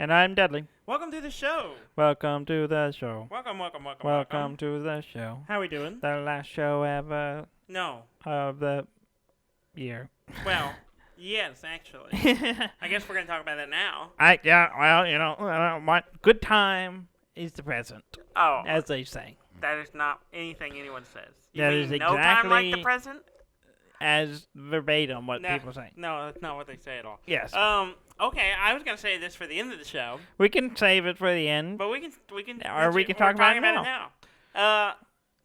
And I'm Dudley. Welcome to the show. Welcome to the show. Welcome. To the show. How we doing? The last show ever No. of the year. Well, yes, actually. I guess we're going to talk about that now. What good time is the present, Oh, as they say. that is not anything anyone says. You That mean is no time like the exactly- present? As verbatim what No, people say. No, that's not what they say at all. Yes. Okay, I was going to say this for the end of the show, We can save it for the end. but we can Or we can we're talk about talking it now.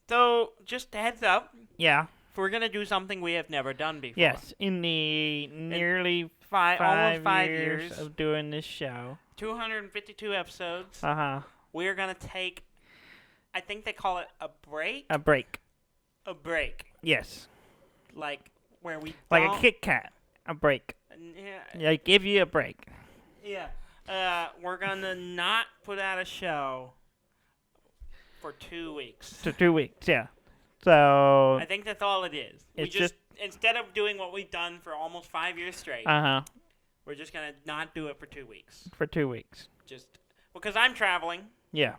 So just a heads up, Yeah. we're going to do something we have never done before. Yes. In the nearly Almost 5 years years, of doing this show. 252 episodes. Uh-huh. We're going to take, I think they call it a break. A break. A break. Yes. Like, where we Like don't- a Kit Kat. A break. Yeah. Like, give you a break. Yeah. We're going to not put out a show for 2 weeks. So 2 weeks, yeah. So, I think that's all it is. We It's just, instead of doing what we've done for almost 5 years straight, we're just going to not do it for 2 weeks. for 2 weeks. Just, because I'm traveling. Yeah.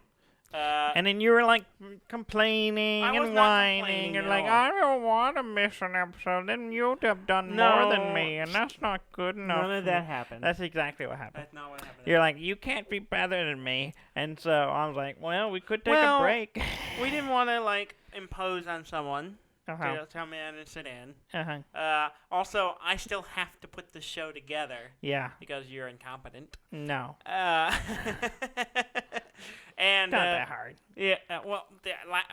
Uh, And then you were like complaining I was and not whining complaining and at like, all. I don't want to miss an episode. Then you'd have done more than me, and that's not good enough. none of for that me." happened. That's exactly what happened. That's not what happened. You're like, you can't be better than me. And so I was like, well, we could take Well, a break. We didn't want to, like, impose on someone. Uh-huh. To tell me I didn't sit in. Uh-huh. Also, I still have to put the show together Yeah. because you're incompetent. No. And Not that hard. yeah.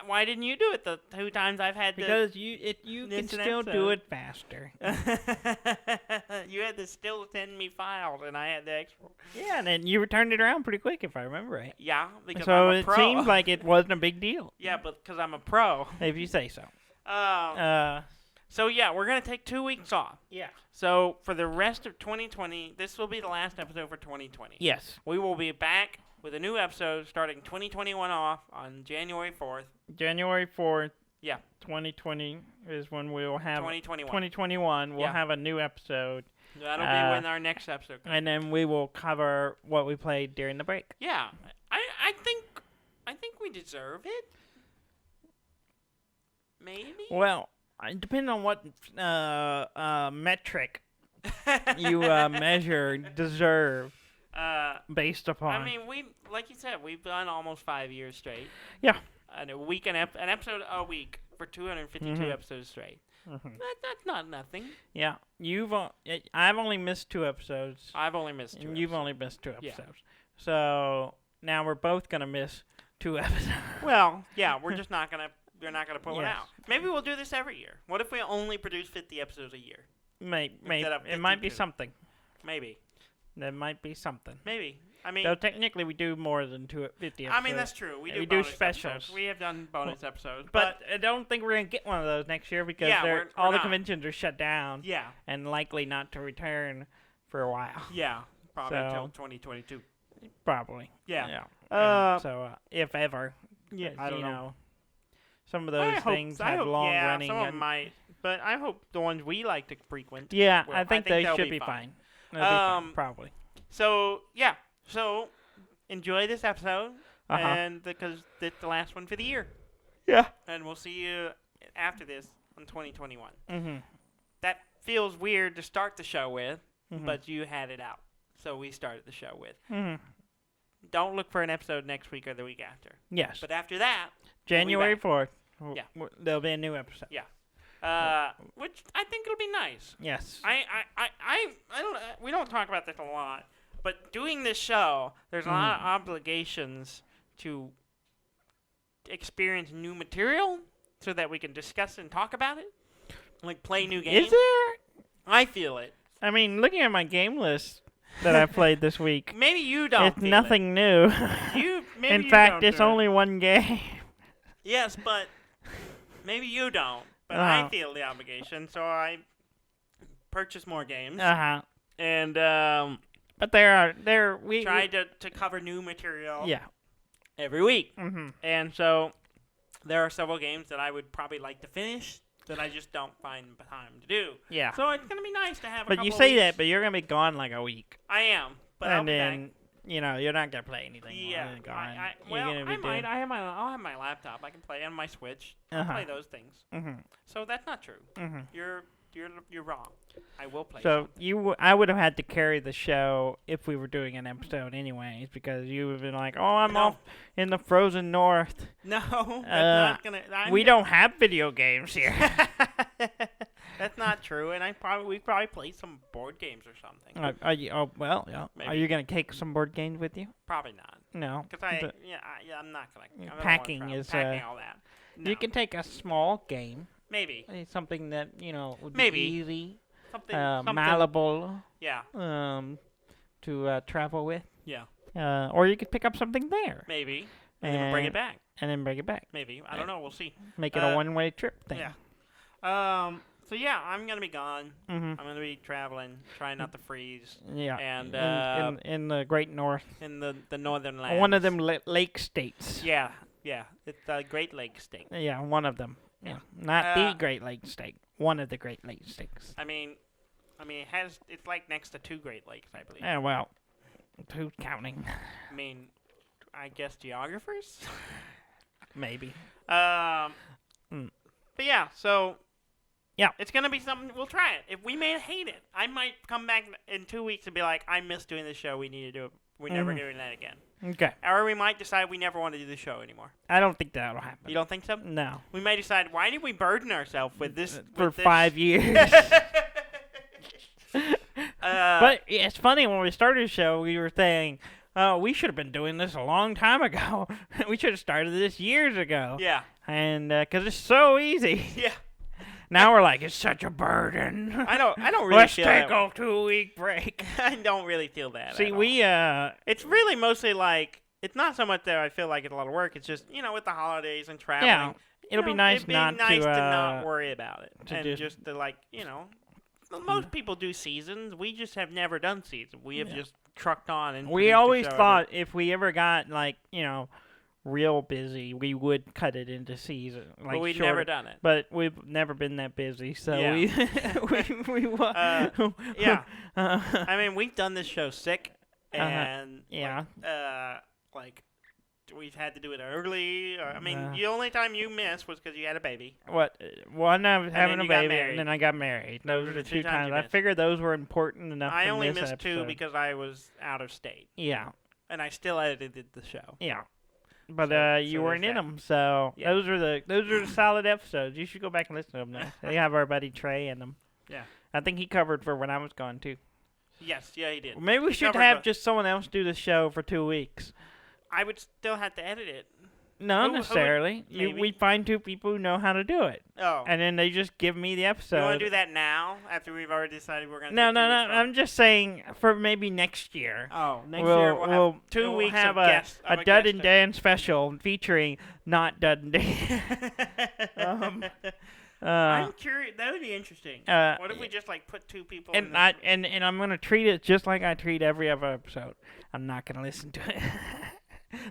Why didn't you do it the 2 times I've had to? Because you can It's an still do episode. it faster. You had to still send me files, and I had to export. Yeah, and then you returned it around pretty quick, if I remember right. Yeah, because So I'm a it pro. seems like it wasn't a big deal, yeah, but because I'm a pro. if you say so. So yeah, we're gonna take 2 weeks off. Yeah. So for the rest of 2020, this will be the last episode for 2020. Yes. We will be back with a new episode starting 2021 off on January 4th. January 4th, Yeah, 2020 is when we'll have 2021. 2021. We'll Yeah. have a new episode, That'll be when our next episode comes. and then we will cover what we played during the break. Yeah, I think we deserve it. Maybe. Well, depending on what metric you measure deserve based upon. I mean, like you said, we've done almost 5 years straight. Yeah. And an episode a week for 252 episodes straight. That's not nothing. Yeah, I've only missed 2 episodes. I've only missed 2 And you've episodes. only missed 2 Yeah. episodes. So now we're both gonna miss 2 episodes. Well, yeah, we're just not gonna. We're not gonna put one Yes. out. Maybe we'll do this every year. What if we only produce 50 episodes a year? Maybe Instead of it might be 52. something. Maybe. There might be something. Maybe. I mean, Though technically we do more than 50 episodes. I mean that's true. We do do bonus specials. episodes. We have done bonus episodes, But I don't think we're gonna get one of those next year because Yeah, we're all the not. conventions are shut down yeah, and likely not to return for a while. yeah, probably So- until 2022. Probably. Yeah. So if ever. Yeah, I you don't know. Some of those things have long yeah, running. some of them and- might, but I hope the ones we like to frequent. Yeah, Well, I think they they'll should be fine. They'll be Um, fine, probably. So yeah, so enjoy this episode, Uh-huh. and because it's the last one for the year, Yeah. and we'll see you after this in 2021. Mm-hmm. That feels weird to start the show with, Mhm. but you had it out, so we started the show with. Mm-hmm. Don't look for an episode next week or the week after, Yes. but after that, January back. 4th. Yeah. There'll be a new episode. which I think it'll be nice. Yes. I don't. We don't talk about this a lot, but doing this show, there's a lot of obligations to experience new material so that we can discuss and talk about it, like play new games. Is there? I feel it. I mean, looking at my game list that I played this week, Maybe you don't. it's feel nothing new. It. You maybe In you fact, don't it's do it. only one game. Yes, but maybe you don't. But I Uh-huh. feel the obligation, so I purchase more games Uh-huh. and But we try to cover new material. Yeah. Every week. Mm-hmm. And so there are several games that I would probably like to finish that I just don't find time to do. Yeah. So it's going to be nice to have a But couple you of say weeks. that, but you're gonna be gone like a week, I am. But I'll and be then back. you're not gonna play anything. Yeah. While it's gone. Well, You're gonna be doing- I'll have my laptop. I can play on my Switch. I'll play those things. Mhm. So that's not true. Mhm. You're wrong. I will play. So something. I would have had to carry the show if we were doing an episode, anyways, because you would have been like, "Oh, I'm off in the frozen north." No, that's not gonna. We don't have video games here. That's not true, and we probably play some board games or something. Are you? Oh, well, yeah. Maybe. Are you gonna take some board games with you? Probably not, No. because I'm not gonna. I don't wanna Packing travel. is, packing all that. No. You can take a small game, maybe something that would Maybe. be easy, something malleable, Yeah, to travel with. yeah, Or you could pick up something there maybe, and then bring it back. and then bring it back. Maybe I don't know. We'll see. Make it a one-way trip thing. Yeah. So yeah, I'm gonna be gone. Mhm. I'm gonna be traveling, trying not to freeze. Yeah. And in the Great North, in the northern lands. one of them lake states. Yeah, it's the Great Lakes state. Yeah, one of them. Yeah, not the Great Lakes state. One of the Great Lakes states. I mean, it's like next to two Great Lakes, I believe. Yeah, well, who's counting? I mean, I guess geographers. Maybe. But yeah, so. Yeah. It's gonna be something. We'll try it. If we may hate it, I might come back in 2 weeks and be like, I miss doing the show. We need to do it. We're never doing that again. Okay. Or we might decide we never want to do the show anymore. I don't think that'll happen. You don't think so? No. We may decide, why did we burden ourselves with this For with this? 5 years. But it's funny, when we started the show, we were saying, oh, we should have been doing this a long time ago. We should have started this years ago. Yeah. And because it's so easy. Yeah. Now we're like, it's such a burden. I don't really Let's feel take that a 2-week break. I don't really feel that. See, at all. we It's really mostly like, it's not so much that I feel like it's a lot of work. It's just, with the holidays and traveling. Yeah, it'll be nice it'd be not nice to not worry about it. to And just- to like, most people do seasons. We just have never done seasons. We have just trucked on and We produced a always show thought if we ever got real busy, we would cut it into season. but we've never done it. But we've never been that busy, so Yeah. Yeah. Uh, I mean, we've done this show sick, and yeah. like we've had to do it early. Or, I mean, Uh. the only time you missed was because you had a baby. What? One, I was having then a you got baby, married. and then I got married. Those were the 2 times times. you I missed. figured those were important enough. I in only this missed 2 episode. because I was out of state, Yeah, and I still edited the show. yeah. But So you weren't there's in that. them, so Yeah. those are the solid episodes. You should go back and listen to them. They have our buddy Trey in them. Yeah. I think he covered for when I was gone too. Yes, yeah, he did. Maybe we He should covered have both. just someone else do the show for 2 weeks. I would still have to edit it. Not Who would- necessarily. maybe. We find 2 people who know how to do it, Oh, and then they just give me the episode. you want to do that now after we've already decided we're gonna? No, take no, 2 no. weeks off? I'm just saying for maybe next year. Oh, next we'll, year we'll have 2 we'll weeks have of guests. a Dud and Dan special featuring not Dud and Dan. I'm curious. That would be interesting. What if we just put 2 people? in and I'm gonna treat it just like I treat every other episode. I'm not gonna listen to it.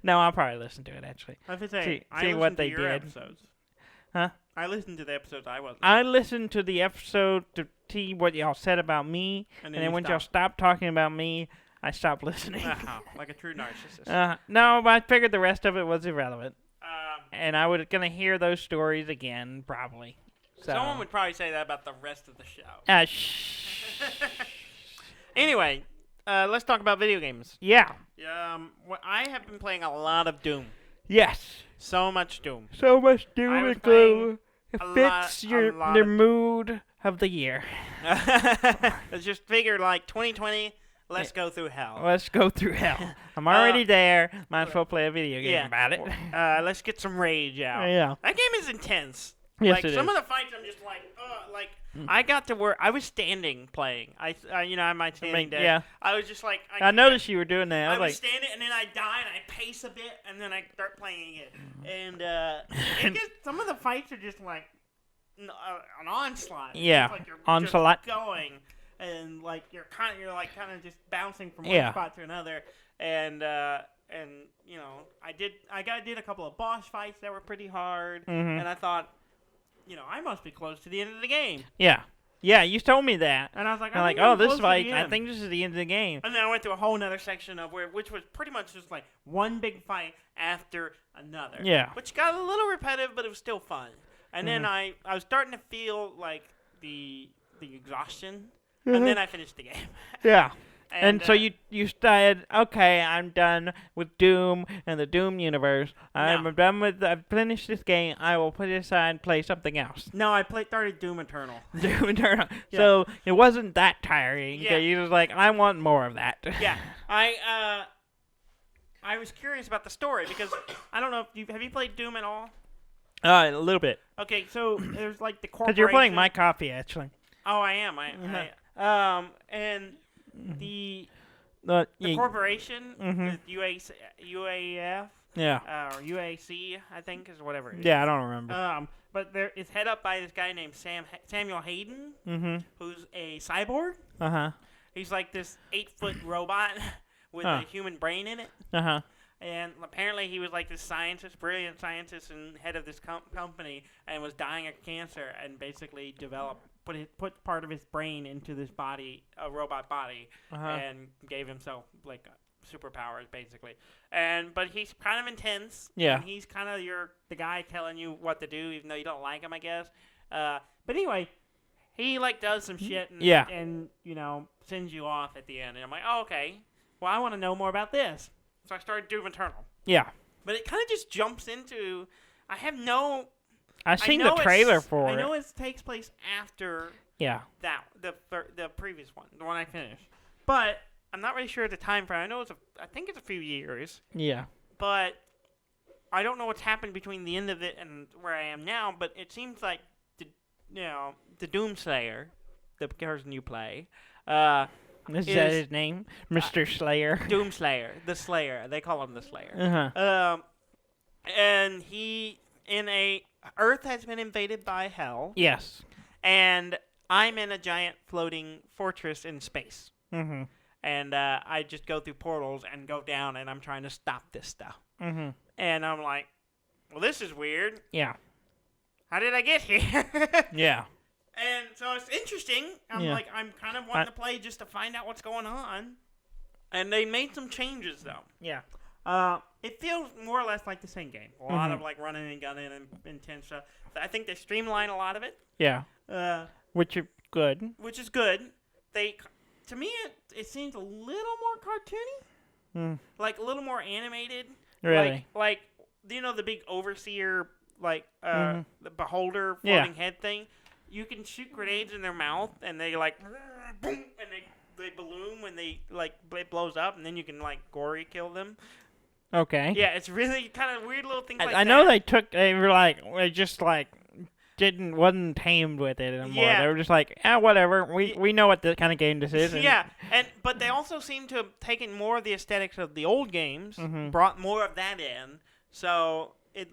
No, I'll probably listen to it actually. I was gonna say, I see listened what to they your did. Episodes. Huh? I listened to the episodes I wasn't. I listened to the episode to see what y'all said about me, and then you when y'all stopped talking about me, I stopped listening. like a true narcissist. No, but I figured the rest of it was irrelevant, Um, and I was gonna hear those stories again probably. So. Someone would probably say that about the rest of the show. Shh. Anyway, let's talk about video games. Yeah. I have been playing a lot of Doom. Yes. So much Doom. So much doom I was and gloom. It a fits lot the of- mood of the year. Let's just figure 2020. Let's go through hell. Let's go through hell. I'm already there. Might as well play a video game yeah. about it. Let's get some rage out. Yeah. That game is intense. Yes, Like it some is. of the fights, I'm just like, I got to work. I was standing playing. I'm my standing desk. yeah. I was just like, I noticed you were doing that. I was was like, standing, and then I die, and I pace a bit, and then I start playing it. And some of the fights are just like an onslaught. Yeah, It's like you're onslaught. just going, and like you're kind of just bouncing from Yeah. one spot to another. And I did a couple of boss fights that were pretty hard, Mhm. and I thought, I must be close to the end of the game. yeah. Yeah, you told me that. And I was like, I'm I like, think I'm oh, this close is to like, the I end. think this is the end of the game. And then I went through a whole other section of which was pretty much just like one big fight after another. Yeah. Which got a little repetitive, but it was still fun. And then I was starting to feel like the exhaustion, and then I finished the game. Yeah. And so uh, you started, okay, I'm done with Doom and the Doom universe. I'm done with, I've finished this game. I will put it aside and play something else. No, I started Doom Eternal. Doom Eternal. Yeah. So it wasn't that tiring. Yeah. You was like, I want more of that. Yeah, I was curious about the story because I don't know if have you played Doom at all? A little bit. Okay, so there's like the corporation. Because you're playing my copy, actually. Oh, I am. And the corporation, the UAF, or UAC, I think is whatever it is. Yeah, I don't remember. But it's head up by this guy named Samuel Hayden, who's a cyborg. He's like this 8-foot robot with a human brain in it. And apparently he was like this scientist, brilliant scientist, and head of this company, and was dying of cancer, and basically put part of his brain into this body, a robot body, and gave himself like superpowers basically. But he's kind of intense. Yeah. And he's kind of the guy telling you what to do, even though you don't like him, I guess. But anyway, he like does some shit and sends you off at the end, and I'm like, oh, okay. Well, I want to know more about this. So I started Doom Eternal. Yeah. But it kind of just jumps into... I've seen the trailer for it. I know it takes place after the previous one, the one I finished. But I'm not really sure of the time frame. I think it's a few years. Yeah. But I don't know what's happened between the end of it and where I am now, but it seems like the Doomslayer, the person you play, is that his name? Mr. Slayer? Doomslayer. The Slayer. They call him the Slayer. And Earth has been invaded by hell. Yes. And I'm in a giant floating fortress in space. And I just go through portals and go down, and I'm trying to stop this stuff. And I'm like, well, this is weird. Yeah. How did I get here? Yeah. And so it's interesting. I'm kind of wanting to play just to find out what's going on. And they made some changes, though. Yeah. It feels more or less like the same game. A lot of like running and gunning and intense stuff. I think they streamline a lot of it. Yeah. Which is good. Which is good. To me, it seems a little more cartoony. Like a little more animated. Really? Like the big overseer, the beholder floating head thing. You can shoot grenades in their mouth, and they like, boom, and they balloon when it blows up, and then you can like gory kill them. Okay. Yeah, it's really kind of weird little things like that. I know they wasn't tamed with it anymore. Yeah. They were just like, whatever. We know what the kind of game this is. Yeah, but they also seem to have taken more of the aesthetics of the old games, brought more of that in, so it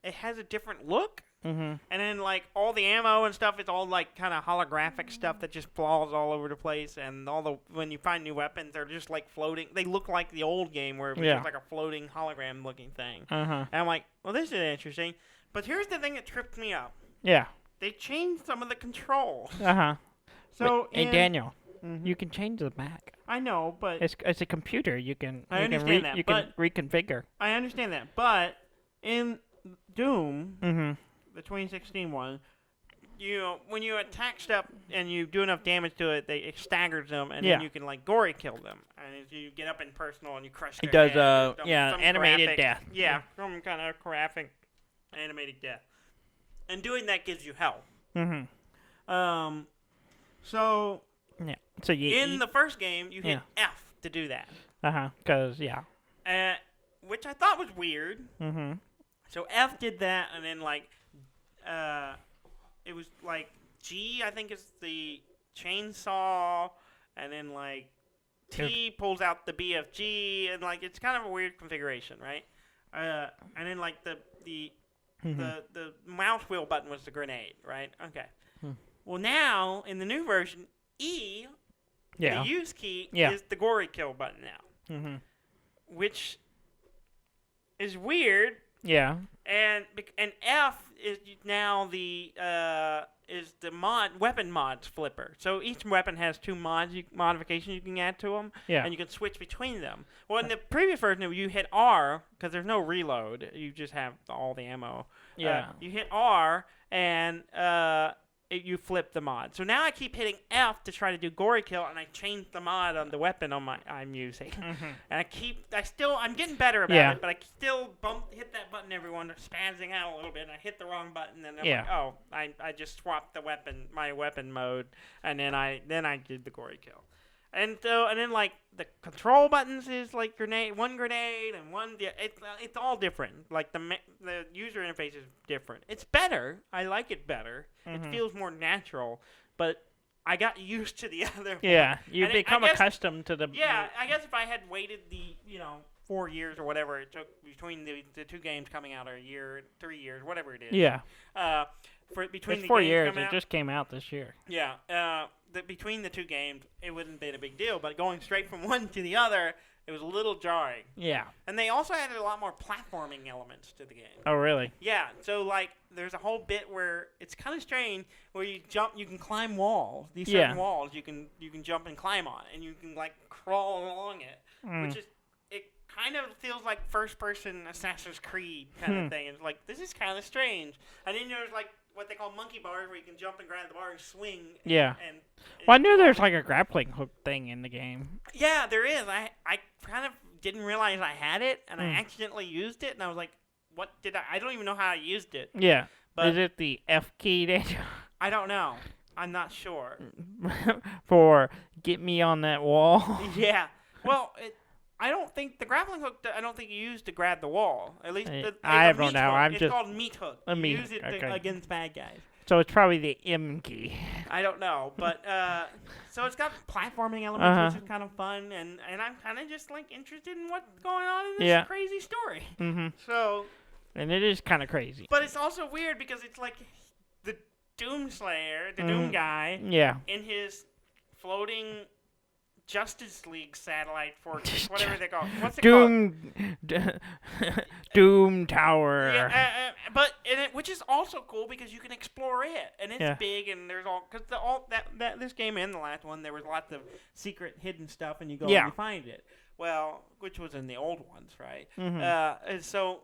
has a different look. And then like all the ammo and stuff, it's all like kind of holographic stuff that just falls all over the place. And when you find new weapons, they're just like floating. They look like the old game where it was just like a floating hologram looking thing. And I'm like, well, this is interesting. But here's the thing that tripped me up. Yeah. They changed some of the controls. So hey Daniel, you can change the back. I know, but it's a computer. You can reconfigure. I understand that, but in Doom. The 2016 one, when you attack stuff and you do enough damage to it, it staggers them, and then you can like gory kill them. And as you get up in personal and you crush their head, some animated graphic, death. Yeah, some kind of graphic animated death. And doing that gives you health. So in the first game, you hit F to do that. Which I thought was weird. So F did that, and then like. It was like G, I think, is the chainsaw, and then like T pulls out the BFG, and like it's kind of a weird configuration, right? And then like the mouse wheel button was the grenade, right? Okay. Well, now in the new version, E, the use key, is the gory kill button now, which is weird. Yeah. And F is now the weapon mods flipper. So each weapon has two modifications you can add to them, Yeah. and you can switch between them. Well, in the previous version, you hit R because there's no reload. You just have all the ammo. Yeah. You hit R and you flip the mod. So now I keep hitting F to try to do gory kill, and I change the mod on the weapon I'm using. And I'm getting better about it, but I still hit that button every one, spazzing out a little bit, and I hit the wrong button, and I'm like, oh, I just swapped my weapon mode, and then I did the gory kill. And then like the control buttons is like one grenade and one. It's all different. Like the user interface is different. It's better. I like it better. It feels more natural. But I got used to the other. Yeah, you become accustomed to the. Yeah, I guess if I had waited 4 years or whatever it took between the two games coming out, or a year, 3 years, whatever it is. Yeah. Between it's the 4 games years. coming out, It just came out this year. Yeah. Between the two games, it wouldn't have been a big deal, but going straight from one to the other, it was a little jarring. Yeah. And they also added a lot more platforming elements to the game. Oh, really? Yeah, so like there's a whole bit where it's kind of strange where you can climb walls. These certain walls you can jump and climb on, and you can like crawl along it, which is it kind of feels like first-person Assassin's Creed kind of thing. It's like this is kind of strange. And then there's like what they call monkey bars, where you can jump and grab the bar and swing. Well, I knew there's like a grappling hook thing in the game. Yeah, there is. I kind of didn't realize I had it, and I accidentally used it, and I was like, what did I don't even know how I used it. Yeah. But is it the F key, Daniel? I don't know. I'm not sure. For get me on that wall? Yeah. Well, I don't think the grappling hook. I don't think you use to grab the wall. At least I don't know. It's called meat hook. You use it against bad guys. So it's probably the M key. I don't know, but so it's got platforming elements, which is kind of fun, and I'm kind of just like interested in what's going on in this crazy story. So. And it is kind of crazy. But it's also weird because it's like the Doomslayer, the Doom guy, in his floating Justice League satellite fortress, whatever they call it. What's it called? Doom Tower. Yeah, which is also cool because you can explore it, and it's big, and there's this game and the last one, there was lots of secret hidden stuff, and you go and you find it. Well, which was in the old ones, right? And so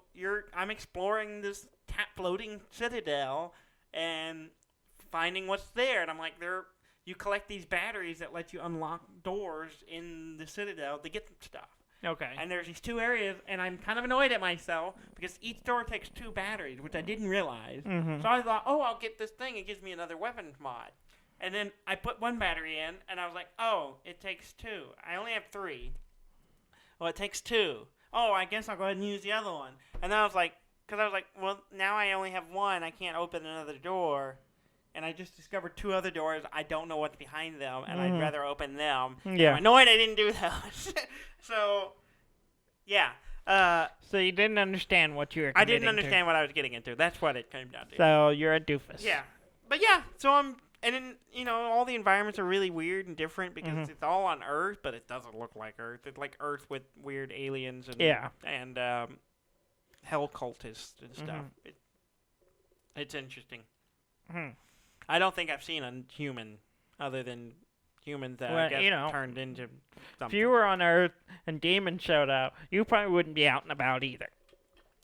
I'm exploring this floating citadel and finding what's there, and I'm like, you collect these batteries that let you unlock doors in the citadel to get stuff. Okay. And there's these two areas, and I'm kind of annoyed at myself because each door takes 2 batteries, which I didn't realize. So I thought, I'll get this thing. It gives me another weapon mod. And then I put 1 battery in, and I was like, it takes 2. I only have 3. Well, it takes 2. I guess I'll go ahead and use the other one. And then I was like, well, now I only have 1. I can't open another door. And I just discovered 2 other doors. I don't know what's behind them, and I'd rather open them. Yeah. I'm annoyed I didn't do those. So, yeah. So you didn't understand what you were getting into. I didn't understand what I was getting into. That's what it came down to. So you're a doofus. Yeah. But yeah, so and then, all the environments are really weird and different because it's all on Earth, but it doesn't look like Earth. It's like Earth with weird aliens and hell cultists and stuff. It's interesting. I don't think I've seen a human other than humans that I guess turned into something. If you were on Earth and demons showed up, you probably wouldn't be out and about either.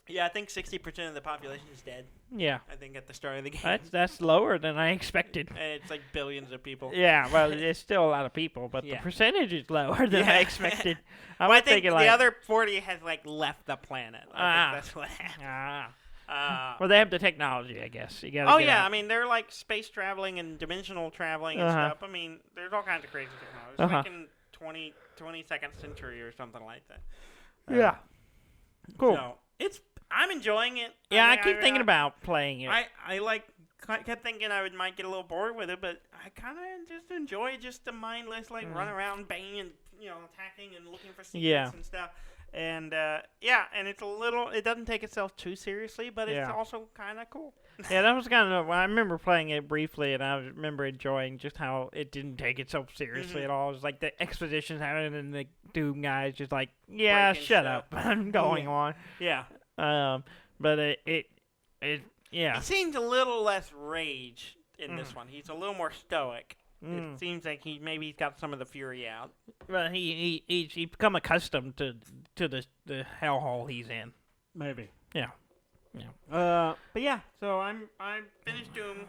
Yeah, I think 60% of the population is dead. Yeah. I think at the start of the game. That's lower than I expected. It's like billions of people. Yeah, well, it's still a lot of people, but the percentage is lower than I expected. I think the other 40 has left the planet. I think that's what happened. Well, they have the technology, I guess. You gotta I mean, they're like space traveling and dimensional traveling and stuff. I mean, there's all kinds of crazy technology. It's like in 22nd century or something like that. Yeah. Cool. So, I'm enjoying it. Yeah, I keep thinking about playing it. I kept thinking I might get a little bored with it, but I kind of just enjoy just the mindless, run around, banging and, attacking and looking for secrets and stuff. And, and it's it doesn't take itself too seriously, but it's also kind of cool. Yeah, that was kind of, I remember playing it briefly, and I remember enjoying just how it didn't take itself seriously at all. It was like the expositions happening, and the Doom guys just like, shut up, I'm going on. Yeah. But Yeah. He seems a little less rage in this one. He's a little more stoic. It seems like he's got some of the fury out. Well, he's become accustomed to the hellhole he's in. Maybe. Yeah. But yeah, So I finished Doom.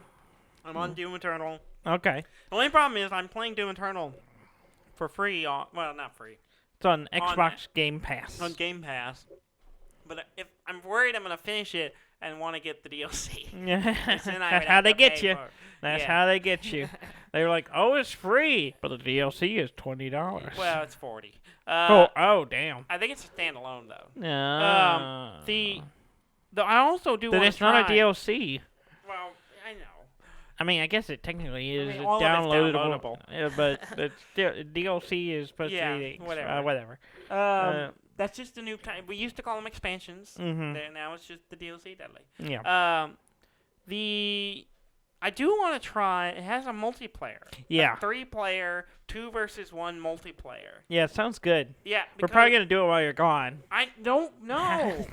I'm on Doom Eternal. Okay. The only problem is I'm playing Doom Eternal for free. Well, not free. It's on Xbox Game Pass. On Game Pass. But if I'm worried I'm gonna finish it and want to get the DLC. That's how they get you. That's how they get you. They were like, "Oh, it's free, but the DLC is $20." Well, it's $40. Oh, damn. I think it's a standalone though. No. I also do. Then want it's to not try. a DLC. Well, I know. I mean, I guess it technically is all of it's downloadable. Yeah, but still, DLC is supposed to be whatever. whatever. That's just a new kind. We used to call them expansions. Now it's just the DLC, Dudley. Yeah. I do want to try. It has a multiplayer. Yeah. A 3-player, 2 versus 1 multiplayer. Yeah, sounds good. Yeah. We're probably gonna do it while you're gone. I don't know. I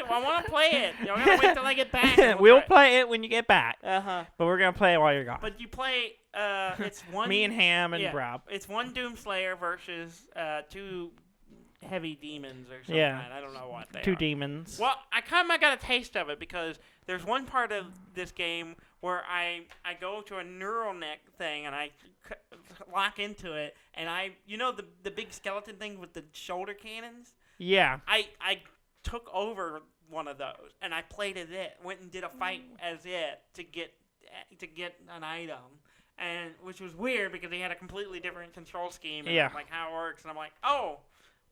want to play it. I'm gonna wait till I get back. We'll play it when you get back. But we're gonna play it while you're gone. But you play. It's one. Me and Ham and Rob. It's one Doomslayer versus 2 heavy demons or something. Yeah. I don't know what they are. 2 demons. Well, I kind of got a taste of it because there's one part of this game where I go to a neural net thing and I lock into it and the big skeleton thing with the shoulder cannons. Yeah. I took over one of those and I played as it. Went and did a fight as it to get an item. And which was weird because they had a completely different control scheme and like how it works. And I'm like, oh.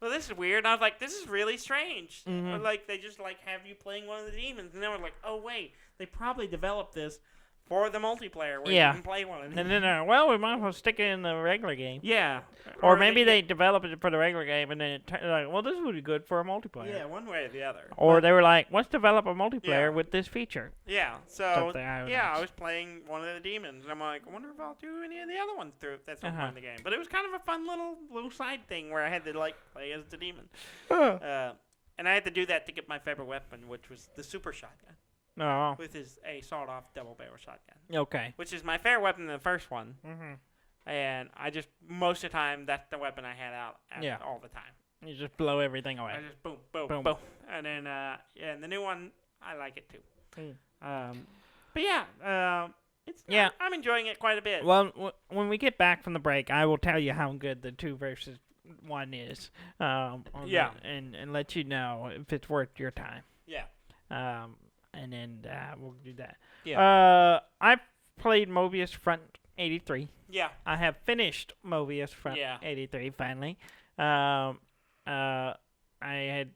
Well, this is weird. And I was like, this is really strange. Like, they just, have you playing one of the demons. And then we're like, oh, wait. They probably developed this for the multiplayer where you can play one of them. Well, we might as well stick it in the regular game. Yeah. Or maybe they developed it for the regular game and then this would be good for a multiplayer. Yeah, one way or the other. Or they were like, let's develop a multiplayer with this feature. Yeah, so, I was playing one of the demons. And I'm like, I wonder if I'll do any of the other ones through at some point in the game. But it was kind of a fun little side thing where I had to, play as the demon. And I had to do that to get my favorite weapon, which was the super shotgun. Oh. With a sawed-off double-barrel shotgun. Okay. Which is my favorite weapon in the first one. And I just, most of the time, that's the weapon I had out all the time. You just blow everything away. I just boom, boom, boom, boom. And then, and the new one, I like it too. But yeah, I'm enjoying it quite a bit. Well, when we get back from the break, I will tell you how good the 2 versus 1 is. And let you know if it's worth your time. Yeah. And then we'll do that. Yeah. I played Mobius Front 83. Yeah. I have finished Mobius Front 83 finally. I had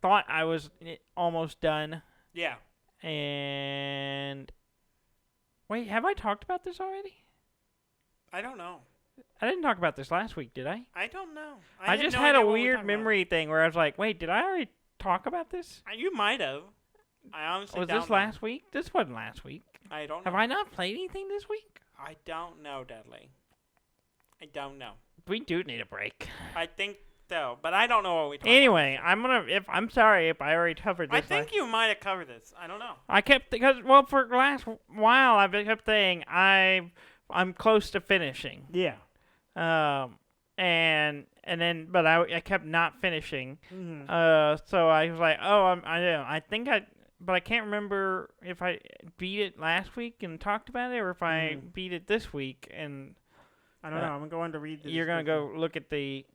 thought I was almost done. Yeah. And wait, have I talked about this already? I don't know. I didn't talk about this last week, did I? I don't know. I just had a weird memory thing where I was like, wait, did I already talk about this? You might have. I honestly don't know. Was this last week? This wasn't last week. I don't know. Have I not played anything this week? I don't know, Dudley. I don't know. We do need a break. I think so, but I don't know what we talked Anyway, about. I'm sorry if I already covered this. I think you might have covered this. I don't know. I kept for the last while I kept saying I'm close to finishing. Yeah. And then but I kept not finishing. Mm-hmm. So I was like, but I can't remember if I beat it last week and talked about it or if I beat it this week and I don't know. I'm going to read this. You're going to go look at the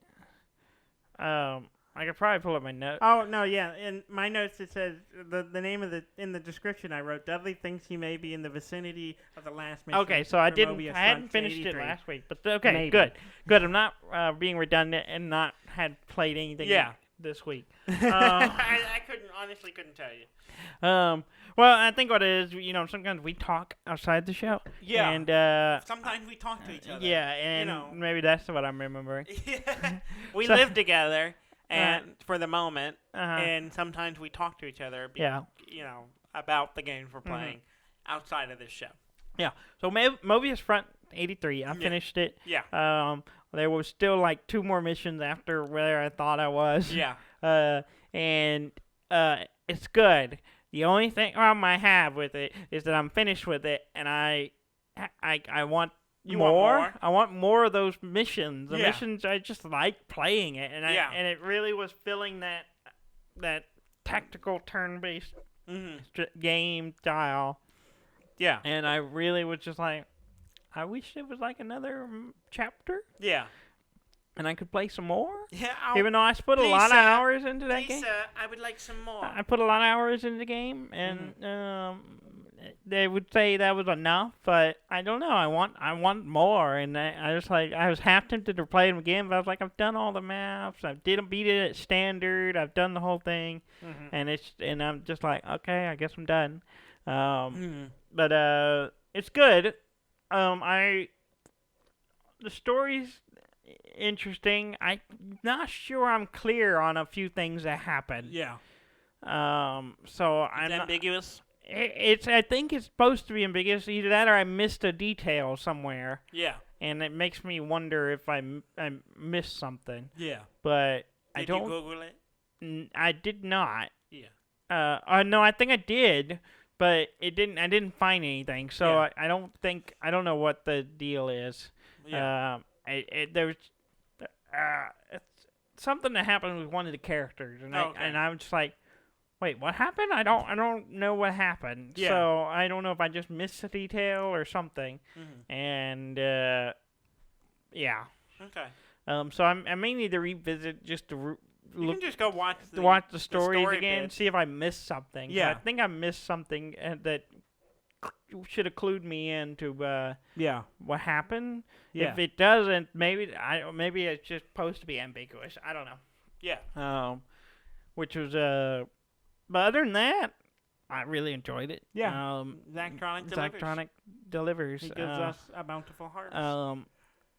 I could probably pull up my notes. Oh, no, yeah. In my notes, it says the name of in the description I wrote, Dudley thinks he may be in the vicinity of the last mission. Okay, so I hadn't finished it last week, but okay, maybe. Good. I'm not being redundant and not had played anything this week. I honestly couldn't tell you. Well, I think what it is, sometimes we talk outside the show. Yeah. And sometimes we talk to each other. Yeah, and maybe that's what I'm remembering. We live together. And for the moment, and sometimes we talk to each other, about the games we're playing outside of this show. Yeah. So Mobius Front 83, I finished it. Yeah. There was still 2 more missions after where I thought I was. Yeah. And it's good. The only thing problem I have with it is that I'm finished with it, and I want You more. want more? I want more of those missions. The Yeah. missions, I just like playing it, and Yeah. and it really was filling that tactical turn-based game style. Yeah. And I really was just like, I wish it was like another chapter, Yeah. and I could play some more. Yeah. Even though I put a please, lot of sir. hours into that Please, game. sir, I would like some more. I put a lot of hours into the game, and they would say that was enough, but I don't know. I want more, and I was half tempted to play them again, but I was like, I've done all the maps, I didn't beat it at standard, I've done the whole thing, and I'm just like, okay, I guess I'm done. But it's good. The story's interesting. I'm not sure I'm clear on a few things that happen. Yeah. So I'm It's not, ambiguous. I think it's supposed to be ambiguous. Either that or I missed a detail somewhere, Yeah. and it makes me wonder if I missed something. Yeah. But I Did don't. you Google it? I did not. Yeah. No, I think I did, but it didn't. I didn't find anything. So Yeah. I don't think. I don't know what the deal is. Yeah. There's it's something that happened with one of the characters, and Okay. I'm just like, wait, what happened? I don't know what happened. Yeah. So I don't know if I just missed a detail or something. And yeah. Okay. So I may need to revisit just to You can just go watch the the stories story again, bits. see if I missed something. Yeah. I think I missed something that should have clued me into Yeah. what happened. Yeah. If it doesn't, maybe it's just supposed to be ambiguous. I don't know. Yeah. Which was but other than that, I really enjoyed it. Yeah. Zachtronic delivers. Zachtronic delivers. He gives us a bountiful harvest.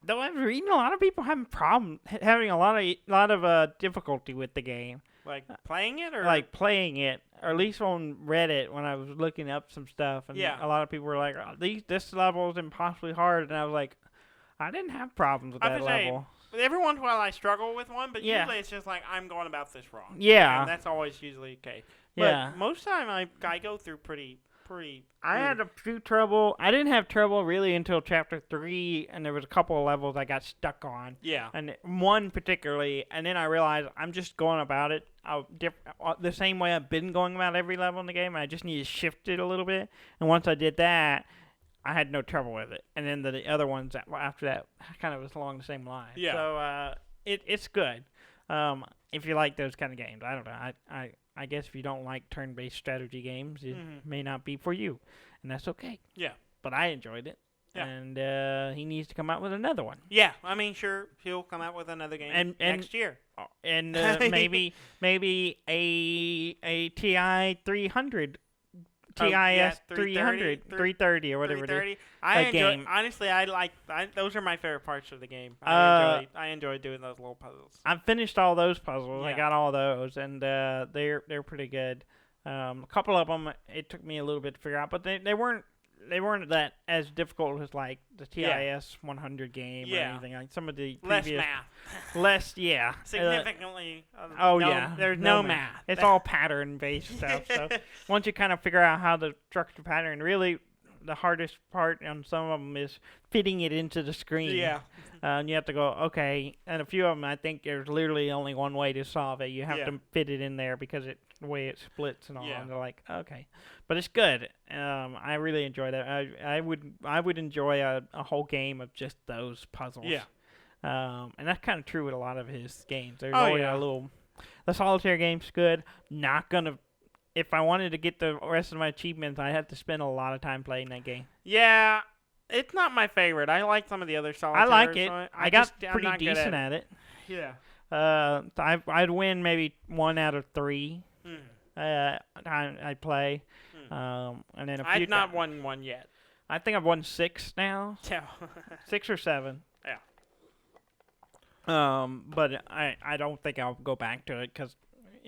Though I've reading a lot of people having a lot of difficulty with the game, Like playing it or like playing it, or at least on Reddit when I was looking up some stuff, and Yeah. a lot of people were like, this level is impossibly hard," and I was like, I didn't have problems with I that was gonna say, level. every once in a while I struggle with one, but Yeah. usually it's just like I'm going about this wrong. Yeah. And that's always usually okay. But Yeah. most of the time I go through pretty. I had a few trouble. I didn't have trouble really until chapter 3, and there was a couple of levels I got stuck on. Yeah. And one particularly, and then I realized I'm just going about it the same way I've been going about every level in the game. I just need to shift it a little bit. And once I did that, I had no trouble with it. And then the other ones after that kind of was along the same line. Yeah. So it's good. If you like those kind of games, I don't know. I guess if you don't like turn-based strategy games, it may not be for you, and that's okay. Yeah. But I enjoyed it. Yeah. And he needs to come out with another one. Yeah. I mean, sure, he'll come out with another game And next year. And maybe a TI 300, TIS 300, 330 or whatever it is. 330. I enjoy. game. Honestly, those are my favorite parts of the game. Uh, I enjoy doing those little puzzles. I've finished all those puzzles. I Yeah. got all those, and they're pretty good. A couple of them it took me a little bit to figure out, but they weren't that as difficult as like the TIS 100 game or Yeah. anything like some of the Less previous math. yeah. Significantly. There's no math. It's all pattern based stuff. So once you kind of figure out how to structure pattern, really the hardest part on some of them is fitting it into the screen. Yeah. And you have to go, okay. And a few of them, I think there's literally only one way to solve it. You have Yeah. to fit it in there because the way it splits and all. Yeah. And they're like, okay. But it's good. I really enjoy that. I would enjoy a whole game of just those puzzles. Yeah. And that's kind of true with a lot of his games. There's Oh, always yeah. a little. The solitaire game's good. Not gonna. If I wanted to get the rest of my achievements, I had to spend a lot of time playing that game. Yeah. It's not my favorite. I like some of the other I solitaires. like it. so I got I'm pretty not good decent at at it. Yeah. I'd win maybe 1 out of 3. Mm. I play. And then a few. I've not won one yet. I think I've won 6 now. Yeah. 6 or 7. Yeah. But I don't think I'll go back to it because,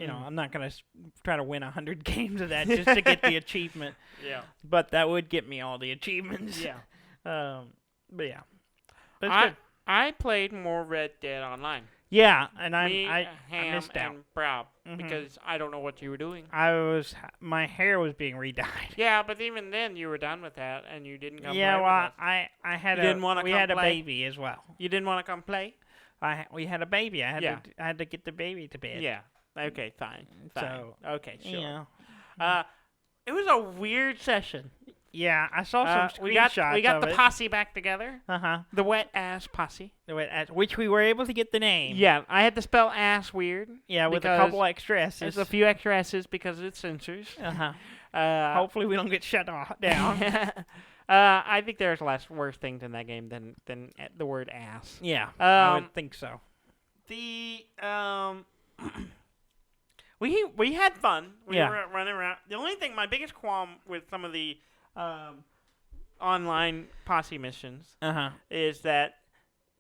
I'm not gonna try to win 100 games of that just to get the achievement. Yeah. But that would get me all the achievements. Yeah. But yeah. But it's good. I played more Red Dead Online. Yeah, and Me, I Ham, missed out. and Brow, Mhm. because I don't know what you were doing. My hair was being redyed. Yeah, but even then you were done with that, and you didn't come Yeah, play well, with us. I had You didn't wanna we come had a play? baby as well. You didn't want to come play? We had a baby. Yeah. I had to get the baby to bed. Yeah. Okay, fine. So, okay, sure. yeah. It was a weird session. Yeah, I saw some we got screenshots the of it. posse back together. Uh-huh. The wet ass posse. Which we were able to get the name. Yeah, I had to spell ass weird. Yeah, with a because couple extra S's. There's a few extra S's because it's censors. Uh-huh. Hopefully we don't get shut down. I think there's less worse things in that game than the word ass. Yeah, I would think so. We had fun. We Yeah. were running around. The only thing, my biggest qualm with some of the online posse missions Uh-huh. is that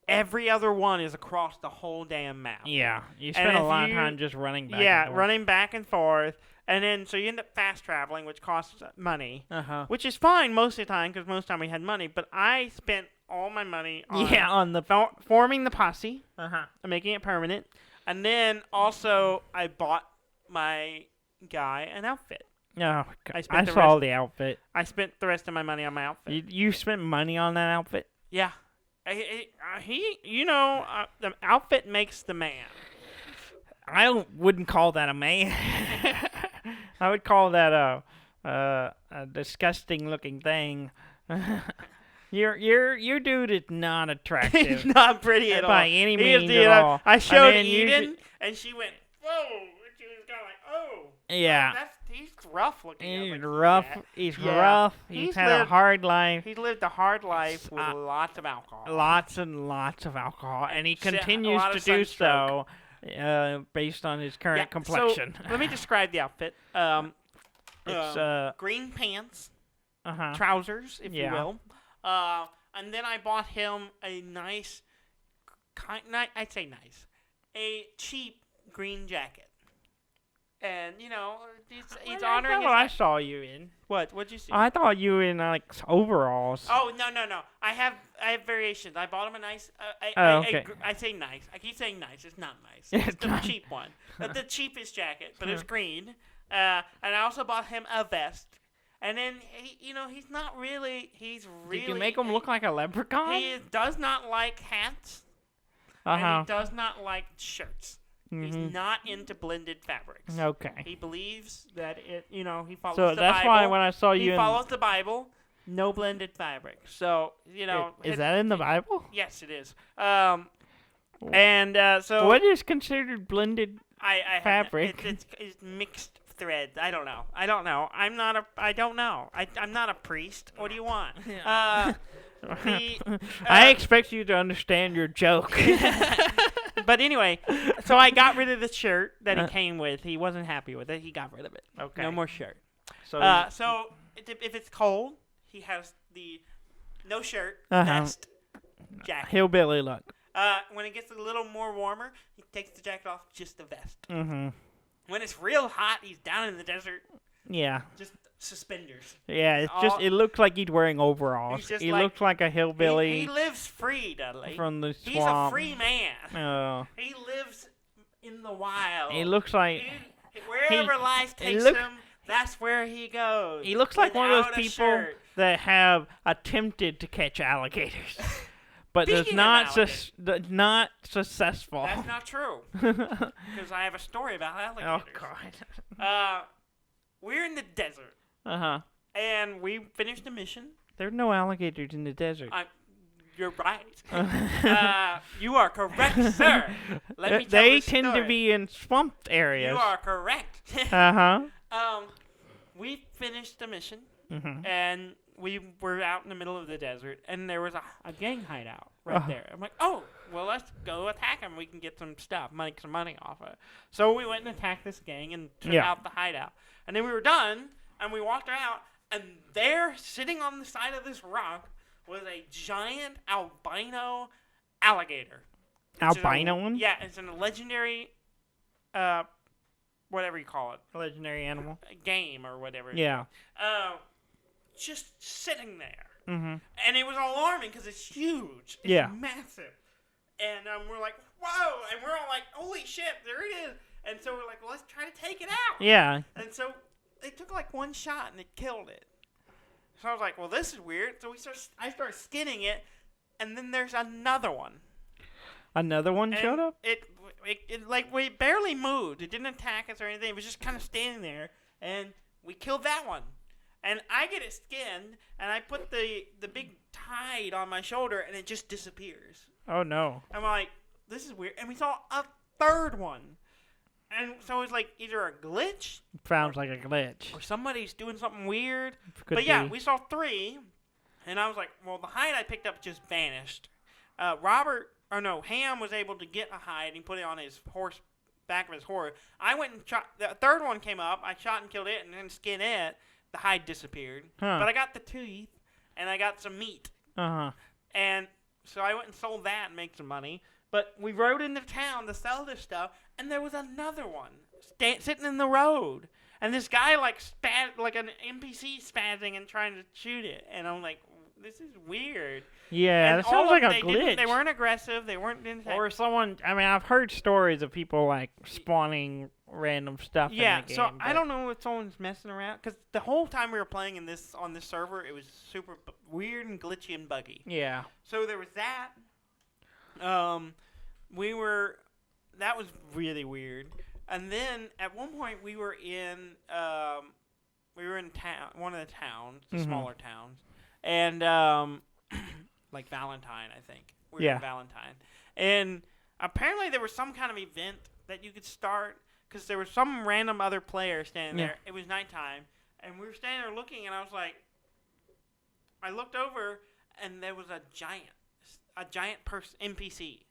every other one is across the whole damn map. Yeah, you And spend a if lot of you- time just running back. Yeah, and forth. running back and forth. And then, so you end up fast traveling, which costs money. Uh-huh. Which is fine most of the time, because most of the time we had money. But I spent all my money on Yeah, on the forming the posse Uh-huh. and making it permanent. And then also I bought my guy an outfit. No, I I spent the saw rest- the outfit. I spent the rest of my money on my outfit. You spent money on that outfit? Yeah. The outfit makes the man. I wouldn't call that a man. I would call that a disgusting looking thing. Your dude is not attractive. He's not pretty at all. By any He is means the- at all. I showed then you Eden, and she went, whoa. And she was kind of like, oh. Yeah. He's rough looking. I was He's like, rough. yeah. He's Yeah. rough. He's He's had a lived- hard life. He's lived a hard life with lots of alcohol. Lots and lots of alcohol, and he Shit, a continues lot to of do sunstroke. so, based on his current Yeah, complexion. So, let me describe the outfit. It's green pants, uh-huh. trousers, if Yeah. you will. And then I bought him a nice, I'd say nice, a cheap green jacket. And, he's honoring That's his... what I saw you in. What'd you see? I thought you were in like overalls. Oh, no. I have variations. I bought him a nice... okay. I say nice. I keep saying nice. It's not nice. It's It's the not. cheap one. The cheapest jacket, but it's green. And I also bought him a vest. And then, he's not really... He's really... Did you make him look like a leprechaun? He does not like hats. Uh-huh. And he does not like shirts. He's Mhm. not into blended fabrics. Okay. He believes that he follows So the that's Bible. why when I saw He you in... follows the Bible. No blended fabric. So, Is that in the Bible? Yes, it is. So What is considered blended? I fabric? It's mixed threads. I don't know. I'm not a priest. What do you want? I expect you to understand your joke. But anyway, so I got rid of the shirt that he came with. He wasn't happy with it. He got rid of it. Okay. No more shirt. So, So if it's cold, he has the no shirt, Uh-huh. vest, jacket. hillbilly look. When it gets a little more warmer, he takes the jacket off, just the vest. Mm-hmm. When it's real hot, he's down in the desert, Yeah. just suspenders. Yeah, it's just, it looks like he's wearing overalls. He's just He like- looks like a hillbilly He lives free, Dudley. from the He's a swamp. free man. Oh. He lives in the wild. He looks like... Wherever life takes look- him, that's where he goes. He looks like one of without those a people shirt. that have attempted to catch alligators, but is Speaking of not successful. That's not true. Because I have a story about Oh alligators. God. We're in the desert, Uh-huh. and we finished the mission. There are no alligators in the desert. You're right. You are correct, sir. Let me tell They the tend to story. be in swamped areas. You are correct. Uh-huh. We finished the mission, Mm-hmm. and we were out in the middle of the desert, and there was a gang hideout right there. I'm like, oh, well, let's go attack them. We can get some stuff, make some money off of it. So we went and attacked this gang and took Yeah. out the hideout. And then we were done, and we walked out, and there, sitting on the side of this rock, was a giant albino alligator. Which is Albino one? Yeah, it's a legendary, whatever you call it, Legendary animal. game or whatever. Yeah. Just sitting there. Mm-hmm. And it was alarming because it's huge. It's Yeah. massive. And we're like, whoa! And we're all like, holy shit, there it is! And so we're like, well, let's try to take it out. Yeah. And so they took like one shot and it killed it. So I was like, well, this is weird. So I start skinning it, and then there's another one. Another one showed up? It like, we barely moved. It didn't attack us or anything. It was just kind of standing there, and we killed that one. And I get it skinned, and I put the big tide on my shoulder, and it just disappears. Oh, no. I'm like, this is weird. And we saw a third one. And so it's like either a glitch. Sounds like a glitch. Or somebody's doing something weird. Could but yeah, be. we saw 3. And I was like, well, the hide I picked up just vanished. Ham was able to get a hide and he put it on his horse, back of his horse. I went and shot, the third one came up. I shot and killed it and then skinned it. The hide disappeared. Huh. But I got the teeth and I got some meat. Uh-huh. And so I went and sold that and made some money. But we rode into town to sell this stuff, and there was another one sitting in the road. And this guy, like an NPC spazzing and trying to shoot it. And I'm like, this is weird. Yeah, and it sounds like a they glitch. They weren't aggressive. They weren't... Or someone... I mean, I've heard stories of people, like, spawning random stuff in the game. So I don't know if someone's messing around. Because the whole time we were playing on this server, it was super weird and glitchy and buggy. Yeah. So there was that. That was really weird. And then at one point we were in town, one of the towns, the smaller towns, and like Valentine, I think. We were in Valentine, and apparently there was some kind of event that you could start because there was some random other player standing there. It was nighttime, and we were standing there looking, and I was like, I looked over, and there was a giant person NPC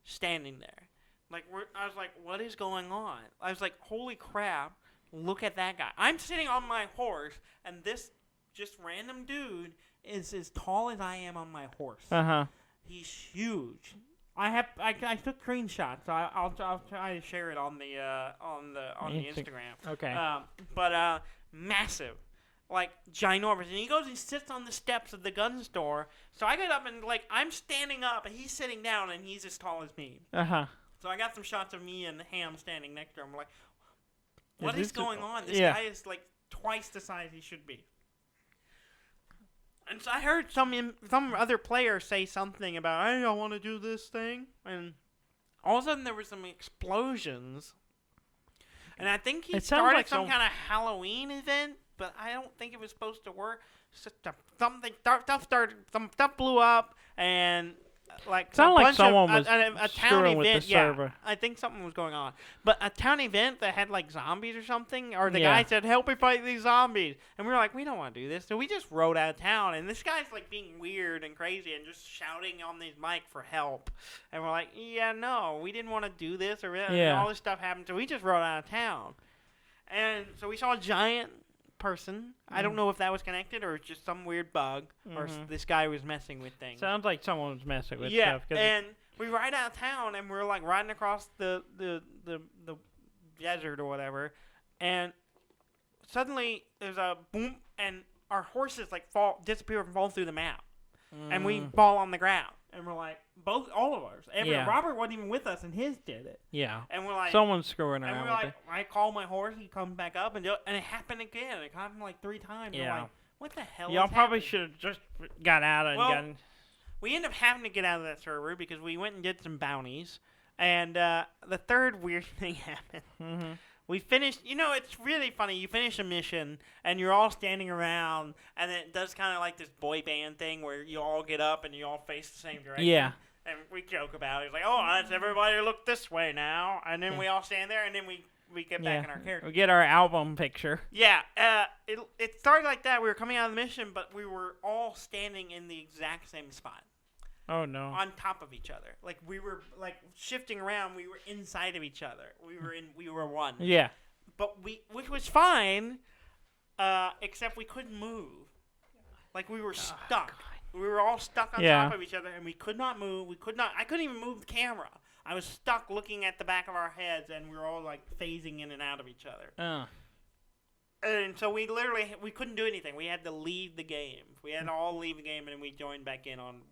standing there. Like, I was like, what is going on? I was like, holy crap, look at that guy. I'm sitting on my horse, and this just random dude is as tall as I am on my horse. Uh-huh. He's huge. I took screenshots, so I'll try to share it on the Instagram. Okay. But massive. Like, ginormous. And he goes and sits on the steps of the gun store. So I get up and, like, I'm standing up, and he's sitting down, and he's as tall as me. Uh-huh. So I got some shots of me and Ham standing next to him. I'm like, what is this going on? This guy is, like, twice the size he should be. And so I heard some other player say something about, hey, I want to do this thing. And all of a sudden there were some explosions. And I think he started like some kind of Halloween event, but I don't think it was supposed to work. Some stuff blew up, and like sounded like someone was was a town screwing with event. the server. Yeah, I think something was going on. But a town event that had like zombies or something, or the Yeah. guy said, "Help me fight these zombies," and we were like, "We don't want to do this," so we just rode out of town. And this guy's like being weird and crazy and just shouting on his mic for help, and we're like, "Yeah, no, we didn't want to do this," or Yeah. all this stuff happened, so we just rode out of town. And so we saw a giant person. I don't know if that was connected or just some weird bug or this guy was messing with things. Sounds like someone was messing with Yeah, stuff. 'Cause and we ride out of town and we're like riding across the desert or whatever, and suddenly there's a boom and our horses like disappear and fall through the map, and we fall on the ground, and we're like all of ours. Yeah. Robert wasn't even with us, and his did it. Yeah. And we're like, someone's screwing and around we're with like, I call my horse, he comes back up, and it happened again. It happened like 3 times. Yeah. We're like, what the hell? it. Y'all is probably happening? should have just got out and Well, gotten... We ended up having to get out of that server because we went and did some bounties. And the third weird thing happened. Mm-hmm. We finished, it's really funny. You finish a mission, and you're all standing around, and it does kind of like this boy band thing where you all get up and you all face the same direction. Yeah. And we joke about it. It's like, oh, let's everybody look this way now. And then we all stand there, and then we get back in our character. We get our album picture. Yeah, it started like that. We were coming out of the mission, but we were all standing in the exact same spot. Oh, no. On top of each other. Like, we were, like, shifting around. We were inside of each other. We were one. Yeah. But which was fine, except we couldn't move. Like, we were stuck. We were all stuck on top of each other, and we could not move. I couldn't even move the camera. I was stuck looking at the back of our heads, and we were all, like, phasing in and out of each other. And so we couldn't do anything. We had to leave the game. We had to all leave the game, and then we joined back in on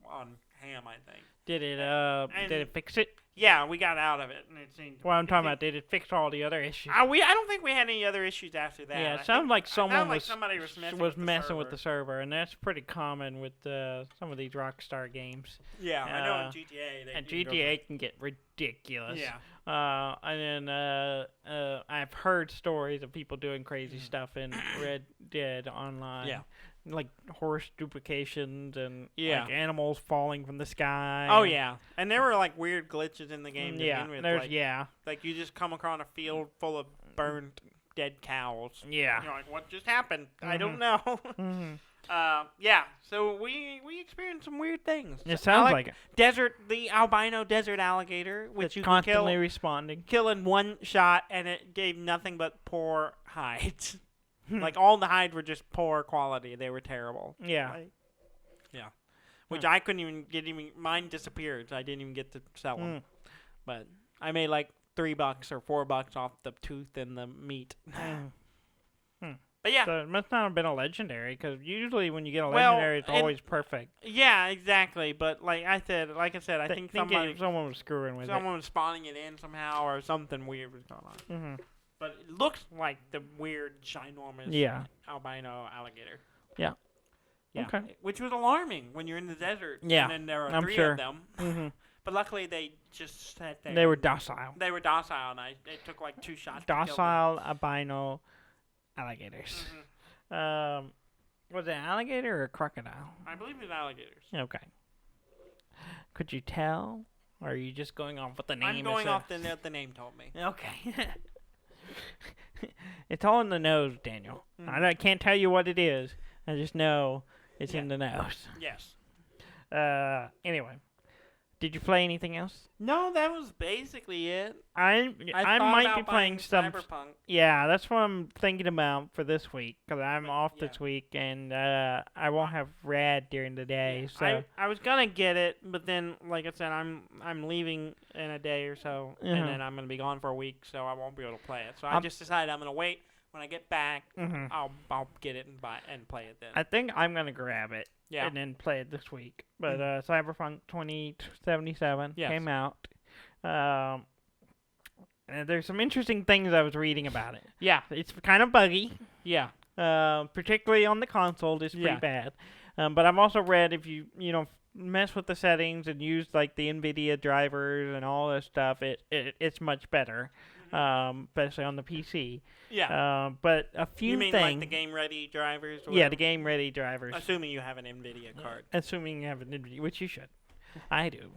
ham, I think. Did it And- did it fix it? Yeah, we got out of it, and it seemed. Well, I'm talking about, did it fix all the other issues? I don't think we had any other issues after that. Yeah, I it sounded think- like it someone sounded like was somebody was messing, with the server, and that's pretty common with some of these Rockstar games. Yeah, I know in GTA. And GTA can get ridiculous. Yeah. And then I've heard stories of people doing crazy stuff in Red Dead Online. Yeah. Like horse duplications and Yeah. like animals falling from the sky. Oh yeah, and there were like weird glitches in the game. To Yeah. begin with, There's like you just come across a field full of burnt dead cows. Yeah. You're like, what just happened? I don't know. Mhm. Yeah. So we experienced some weird things. It sounds I like it. the albino desert alligator, which It's you can constantly responding. kill in one shot, and it gave nothing but poor hides. Like all the hides were just poor quality. They were terrible. Yeah. Like, yeah. Which I couldn't even mine disappeared. So I didn't even get to sell them. But I made like $3 or $4 off the tooth and the meat. But yeah. So it must not have been a legendary, because usually when you get a Well, legendary, it's and- always perfect. Yeah, exactly. But like I said, I think someone was screwing with someone was spawning it in somehow, or something weird was going on. it. Mm-hmm. But it looks like the weird, ginormous Yeah. albino alligator. Yeah. Yeah. Okay. Which was alarming when you're in the desert. Yeah, And then there are I'm 3 sure. of them. Mm-hmm. But luckily they just sat there. They were and- docile. They were docile, and it took like 2 shots. to kill them. Docile albino alligators. Mhm. Was it an alligator or a crocodile? I believe it's alligators. Okay. Could you tell? Or are you just going off what the name is? I'm going off the name told me. Okay. It's all in the nose, Daniel. Mhm. I can't tell you what it is. I just know it's in Yeah. the nose. Yes. Anyway. Did you play anything else? No, that was basically it. I thought might about be playing buying some. Cyberpunk. Yeah, that's what I'm thinking about for this week, because I'm But, off yeah. this week, and I won't have Rad during the day. So I was gonna get it, but then, like I said, I'm leaving in a day or so, Mhm. and then I'm gonna be gone for a week, so I won't be able to play it. So I I'm- just decided I'm gonna wait. When I get back, Mhm. I'll get it and play it then. I think I'm gonna grab it Yeah. and then play it this week. But Cyberpunk 2077 Yes. came out. And there's some interesting things I was reading about it. Yeah. It's kind of buggy. Yeah. Particularly on the console, it's pretty Yeah. bad. But I've also read if you mess with the settings and use like the NVIDIA drivers and all this stuff, it's much better, especially on the PC. Yeah. But a few You mean things. like the game ready drivers? or Yeah, whatever? the game ready drivers. Assuming you have an NVIDIA card. Assuming you have an NVIDIA, which you should. I do.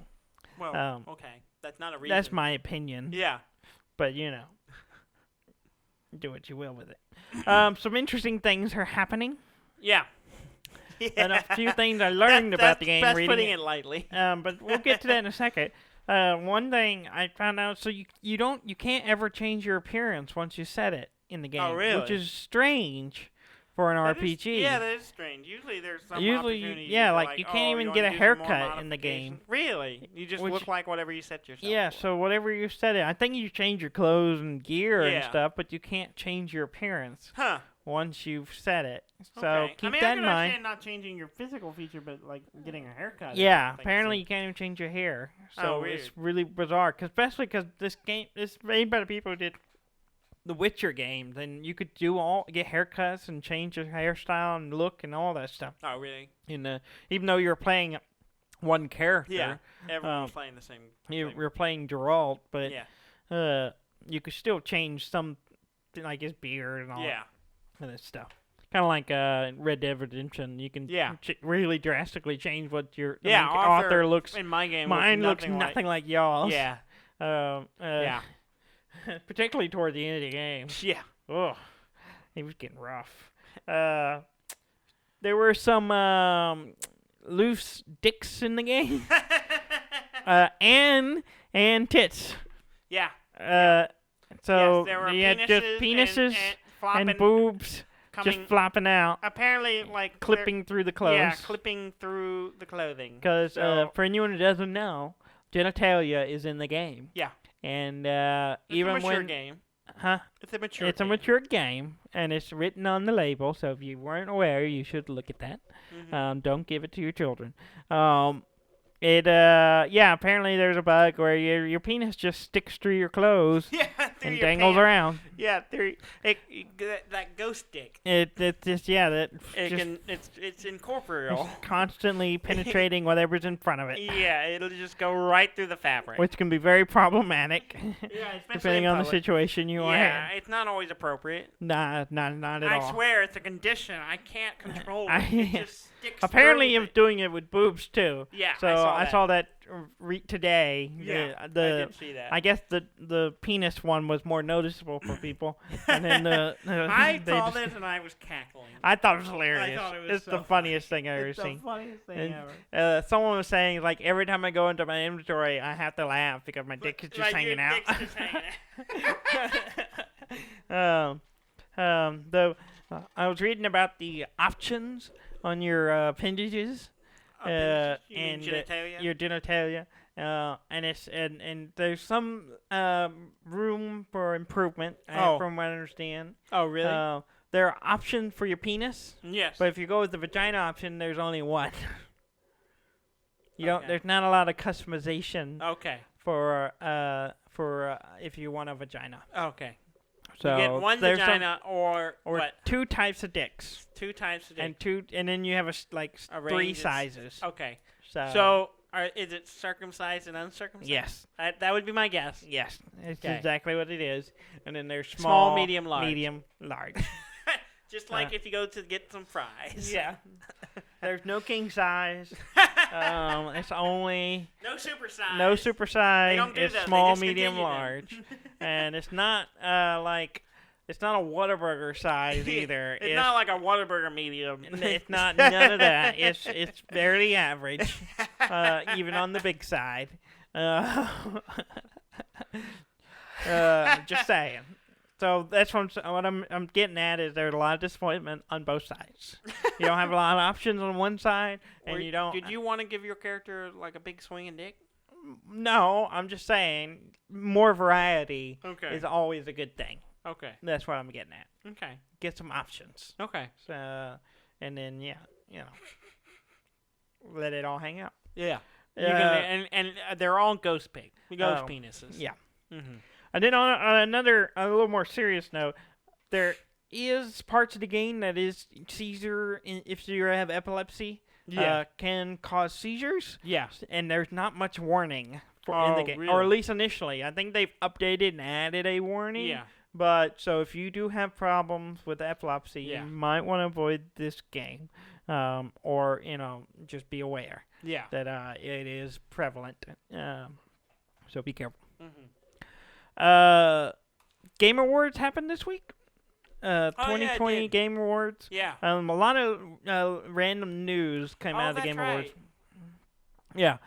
Well, okay, that's not a reason. That's my opinion. Yeah. But do what you will with it. Some interesting things are happening. Yeah. And a few things I learned about the game That's reading putting it. it lightly. But we'll get to that in a second. One thing I found out, so you can't ever change your appearance once you set it in the game. Oh, really? Which is strange for an That is- RPG. yeah, that is strange. Usually there's some Usually, opportunities yeah, to, like, you can't oh, even you get wanna a do some more haircut in the modification. game. Really? You just Which- look like whatever you set yourself Yeah, for. so whatever you set it, I think you change your clothes and gear and Yeah. stuff, but you can't change your appearance Huh. once you've set it. So Okay. keep I mean, that I in can mind. understand not changing your physical feature, but like getting a haircut. or Yeah, something, apparently so- you can't even change your hair. Oh, So weird. it's really bizarre, especially because this game is made by the people who did the Witcher games, and you could get haircuts and change your hairstyle and look and all that stuff. Oh, really? Even though you're playing one character, Yeah. Everyone's playing the same. you're playing Geralt, but Yeah. you could still change some, like his beard and all Yeah. that stuff. Kind of like Red Dead Redemption, you can Yeah. really drastically change what your the Yeah, main Arthur author looks. In my game, Mine looks nothing nothing like y'all's. Yeah. Yeah. Particularly toward the end of the game. Yeah. Oh, he was getting rough. There were some loose dicks in the game, and tits. Yeah. So yes, there were you had just penises and flopping, and boobs coming, just flopping out, apparently like clipping through the clothes. Yeah, clipping through the clothing. Because So- for anyone who doesn't know, genitalia is in the game. Yeah. And It's even a mature when game. huh, It's a mature. it's a game. mature game, and it's written on the label. So if you weren't aware, you should look at that. Mhm. Don't give it to your children. Apparently there's a bug where your penis just sticks through your clothes Yeah, through and your dangles pants. around. Yeah, that ghost dick. It's just that It's incorporeal. constantly penetrating whatever's in front of it, Yeah, it'll just go right through the fabric. which can be very problematic Yeah, especially depending in on the public. situation you are Yeah, in. it's not always appropriate. Nah, not at all. I swear it's a condition. I can't control I- it. It just sticks Apparently, through he was doing it with boobs too. Yeah, So I saw that. today. Yeah, I the did see that. I guess the penis one was more noticeable for people, and then the I they saw just- this and I was cackling. I thought it was hilarious. thought it was It's so the funniest thing I've ever It's the seen. funniest thing And, ever. Someone was saying like every time I go into my inventory, I have to laugh because my dick is just Like, your hanging out. dick's just hanging out. Though I was reading about the options on your appendages, You mean and genitalia? your genitalia, and there's some room for improvement, Oh. from what I understand. Oh, really? There are options for your penis, yes. but if you go with the vagina option, there's only one. Okay. There's not a lot of customization Okay. for if you want a vagina. Okay. So You get one there's some- vagina or what? two types of dicks, Two times a day. and then you have A three range is- sizes. Okay. So, So, is it circumcised and uncircumcised? yes, That would be my guess. yes, it's Okay. exactly what it is. And then there's Small, small, medium, large. medium, large. Just like if you go to get some fries. Yeah. There's no king size. It's only No super size. no super size. don't do It's that. They small, discontinue medium, them. large, and it's not it's not a Whataburger size either. It's not like a Whataburger medium. It's not none of that. It's fairly average, even on the big side. Just saying. So that's what I'm getting at is there's a lot of disappointment on both sides. You don't have a lot of options on one side, and you don't. Did you want to give your character like a big swinging dick? No, I'm just saying more variety Okay. is always a good thing. Okay. That's what I'm getting at. Okay. Get some options. Okay. So, and then let it all hang out. Yeah. Uh, They're all ghost Oh, penises. Yeah. Mm-hmm. And then on a little more serious note, there is parts of the game that is seizure if you have epilepsy. Can cause seizures. Yeah. And there's not much warning in the Oh, game, really? or at least initially. I think they've updated and added a warning. Yeah. But so if you do have problems with epilepsy, Yeah. you might want to avoid this game, or just be aware Yeah. that it is prevalent. So be careful. Mm-hmm. Game Awards happened this week. yeah, it 2020 did. Game Awards. Yeah. A lot of random news came out of the that's Game right. Awards. Yeah.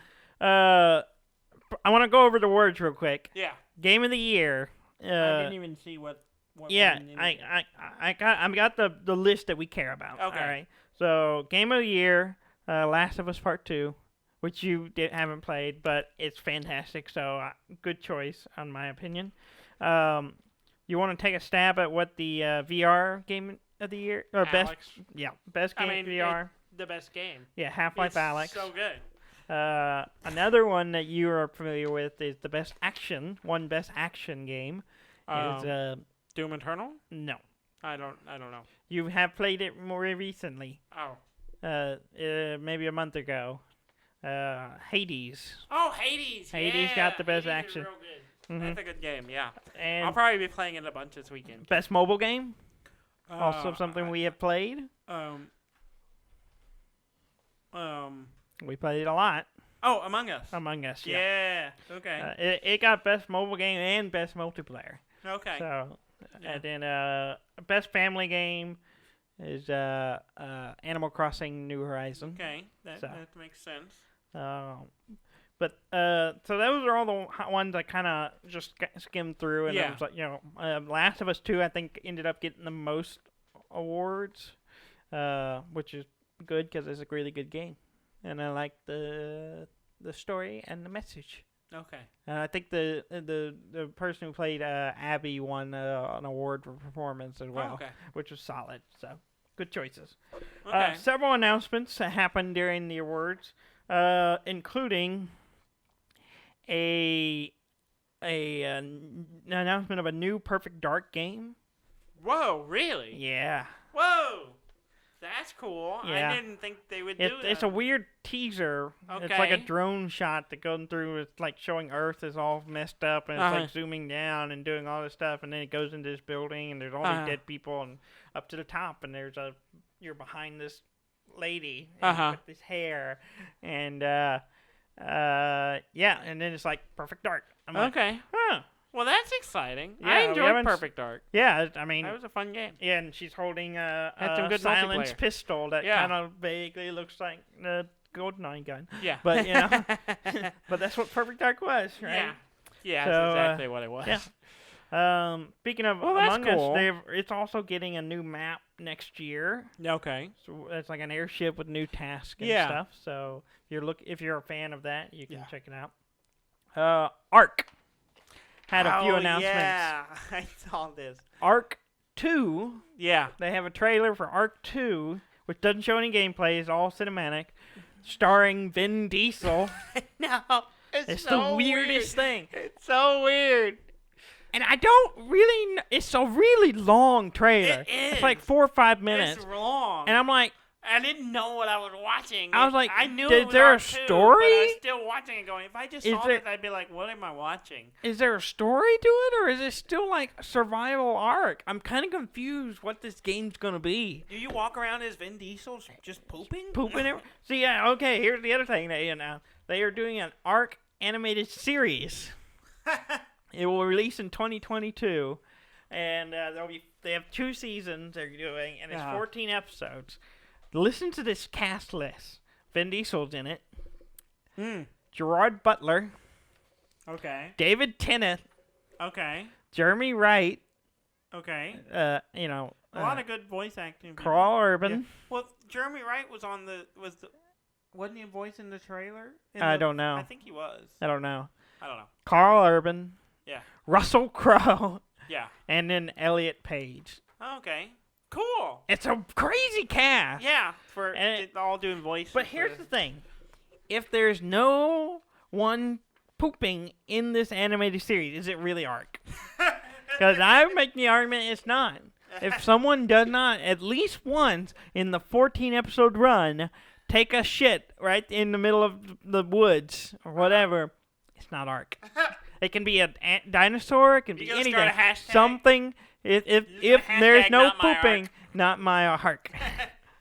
I want to go over the awards real quick. Yeah. Game of the Year. I didn't even see what Yeah, one it was. I got the list that we care about. Okay. All right. So Game of the Year, Last of Us Part 2, which you haven't played, but it's fantastic. So good choice, in my opinion. You want to take a stab at what the VR Game of the Year or Alex. best game VR? The best game. Yeah, Half-Life It's Alex. so good. Another one that you are familiar with is the best action game. Is Doom Eternal? no. I don't know. You have played it more recently. Oh. Maybe a month ago. Hades. Oh, Hades. Hades yeah. got the best Hades is action. Real good. Mhm. That's a good game. Yeah. I'll And probably be playing it a bunch this weekend. best mobile game. Also something I- we have played. We played it a lot. Oh, Among Us. Among Us. Yeah. Okay. It got best mobile game and best multiplayer. Okay. So, Yeah. and then best family game is Animal Crossing: New Horizon. Okay. That So. makes sense. But so those are all the ones I kind of just skimmed through, and Yeah. I was like, Last of Us 2 I think ended up getting the most awards, which is good because it's a really good game, and I like the story and the message. Okay. I think the person who played Abby won an award for performance as well, Oh, okay. which was solid. So good choices. Okay. Several announcements happened during the awards. including an announcement of a new Perfect Dark game. Whoa, really? Yeah. Whoa! That's cool. Yeah. I didn't think they would do that. It's a weird teaser. Okay. It's like a drone shot that goes through. It's like showing Earth is all messed up, and it's like zooming down and doing all this stuff, and then it goes into this building, and there's all these dead people, and up to the top, and you're behind this lady with this hair, and and then it's like Perfect Dark. I'm like, okay. huh. Well, that's exciting. Yeah, I we enjoyed haven't Perfect Dark. Yeah, I mean, That was a fun game. yeah, and she's holding Had a some good silenced multiplayer. pistol that Yeah. kind of vaguely looks like the GoldenEye gun. Yeah. But, you know, but that's what Perfect Dark was, right? Yeah. Yeah, So, that's exactly what it was. yeah. Speaking of Well, that's Among cool. Us, it's also getting a new map next year. Okay. So it's like an airship with new tasks and Yeah. stuff. So if you're a fan of that, you can Yeah. check it out. Ark had a few announcements. Yeah, I saw this. Ark 2. Yeah. They have a trailer for Ark 2, which doesn't show any gameplay. It's all cinematic, starring Vin Diesel. No, It's so the weirdest thing. It's so weird. And I don't really. It's a really long trailer. It is. It's like 4 or 5 minutes. It's long. And I'm like, I didn't know what I was watching. I was like, I knew is it was there a Ark 2, but I story? was still watching it going, if I just Is saw there- this, I'd be like, what am I watching? is there a story to it, or is it still like survival Ark? I'm kind of confused what this game's gonna be. Do you walk around as Vin Diesel just pooping? Pooping it. So yeah, okay. Here's the other thing they are doing an Ark animated series. It will release in 2022, and they have 2 seasons they're doing, and it's 14 episodes. Listen to this cast list. Vin Diesel's in it. Gerard Butler. Okay. David Tennant. Okay. Jeremy Wright. Okay. A A lot of good voice acting. people. Carl Urban. Yeah. Well, Jeremy Wright wasn't he a voice in the trailer? I don't know. I think he was. I don't know. I don't know. Carl Urban. Yeah. Russell Crowe. Yeah. And then Elliot Page. Okay. Cool. It's a crazy cast. Yeah. For And all doing voices. But here's the thing. If there's no one pooping in this animated series, is it really Ark? Because I would make the argument it's not. If someone does not, at least once in the 14-episode run, take a shit right in the middle of the woods or whatever, it's not Ark. It can be a dinosaur. It can be You gonna anything. start a hashtag? Something. If Hashtag there's no not my pooping, Ark. not my Ark.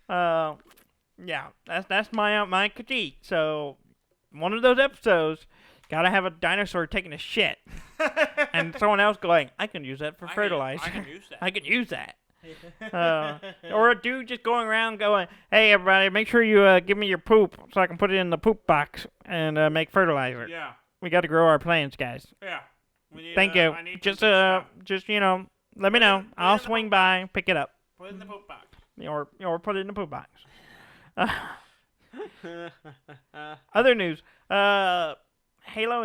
Yeah, that's my critique. So, one of those episodes, gotta have a dinosaur taking a shit, and someone else going, I can use that for fertilizer. I can use that. I could use that. Or a dude just going around going, hey everybody, make sure you give me your poop so I can put it in the poop box and make fertilizer. Yeah. We got to grow our plants, guys. Yeah. We need, Thank you. I need Just some stuff. let me know. I'll swing by, pick it up, Put it in the poop box. or put it in the poop box. Other news. Halo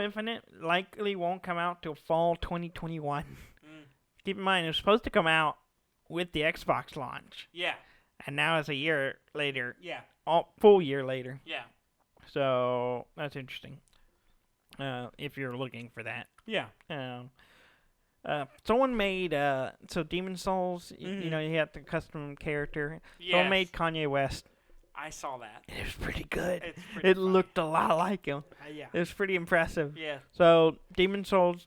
Infinite likely won't come out till fall 2021. Keep in mind, it was supposed to come out with the Xbox launch, Yeah. and now it's a year later, Yeah. full year later. Yeah. So that's interesting. If you're looking for that. Yeah. Someone made so Demon Souls. You know, you have the custom character. Someone Yes. made Kanye West. I saw that. It was pretty good. It's pretty It funny. looked a lot like him. Yeah. It was pretty impressive. Yeah. So Demon Souls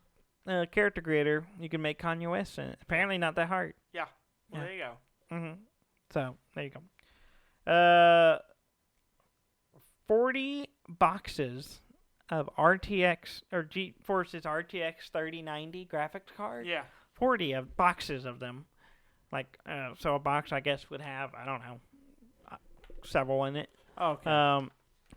character creator, you can make Kanye West, and apparently not that hard. Yeah. Well, Yeah. there you go. So there you go. 40 boxes of RTX or GeForce's RTX 3090 graphics card. Yeah. 40 of boxes of them. Like so a box I guess would have, I don't know, several in it. Okay.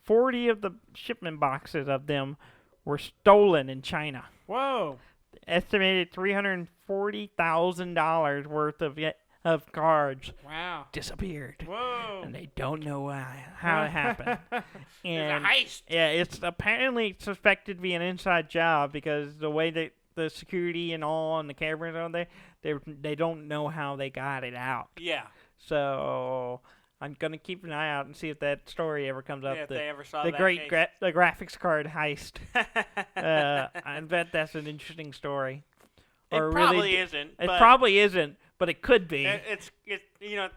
40 of the shipment boxes of them were stolen in China. Whoa. Estimated $340,000 worth of cards Wow. disappeared. Whoa. And they don't know how it happened. There's And a heist. yeah, it's apparently suspected to be an inside job because the way that the security and all and the cameras on there, they don't know how they got it out. Yeah. So I'm gonna keep an eye out and see if that story ever comes up. Yeah, if they ever saw the that great case. the graphics card heist. I bet that's an interesting story. It Or probably really, isn't. It but probably isn't, but it could be. It's